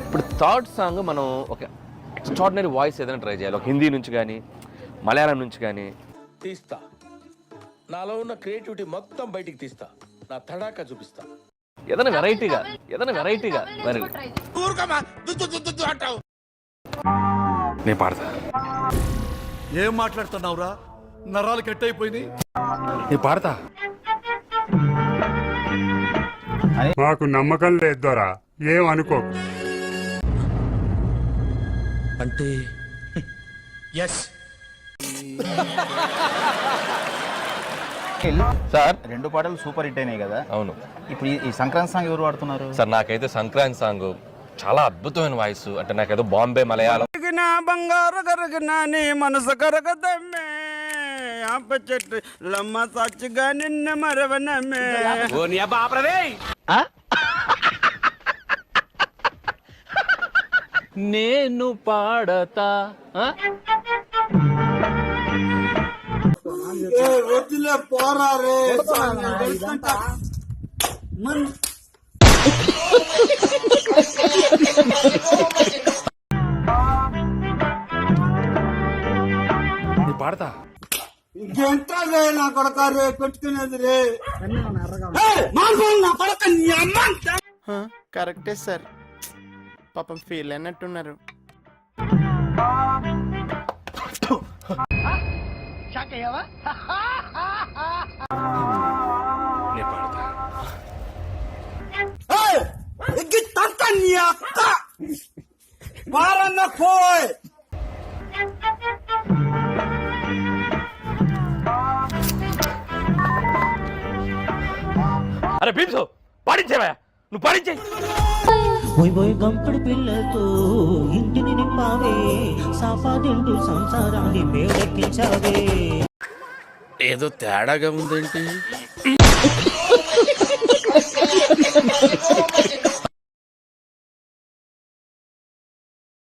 ఇప్పుడు third song మనం ఒక ఎక్స్ట్రాడినరీ వాయిస్ ఏదైనా ట్రై చేయాలి, ఒక హిందీ నుంచి కానీ మలయాళం నుంచి కానీ. తీస్తా, నాలో ఉన్న క్రియేటివిటీ మొత్తం బయటికి తీస్తా, నా తడాకా చూపిస్తా. ఏదైనా వెరైటీగా మరి నేను పాడతా. ఏం మాట్లాడుతున్నావురా? నరాలు కట్ అయిపోయింది. నేను పాడతా. మాకు నమ్మకం లేదు దొరా, ఏం అనుకో. అంటే ఎస్ సార్ 2 పాటలు సూపర్ హిట్ అయినాయి కదా. అవును. ఇప్పుడు ఈ సంక్రాంతి సాంగ్ ఎవరు పాడుతున్నారు? సార్ నాకైతే సంక్రాంతి సాంగ్ చాలా అద్భుతమైన వాయిస్. అంటే నాకేదో బాంబే మలయాళం బంగారు కరగనాని మనసు కరగదమ్మే ఆప చెట్టు లమ్మ సాక్షిగా నిన్న మరవనమ్మే. నేను పాడతా. పాడతా. నా కొడక రే పెట్టుకునేది రే కరెక్టే సార్, పాపం ఫీల్ అయినట్టున్నారు. నేను పాడతా. అరే భీమ్సో, పాడించేవా? నువ్వు పాడించే. బోయ్ బోయ్ గంపుడు పిల్లతో ఇంటిని నింపావే, సాపాదింటూ సంసారాన్ని మేడెక్కించావే. ఏదో తేడాగా ఉందేంటి?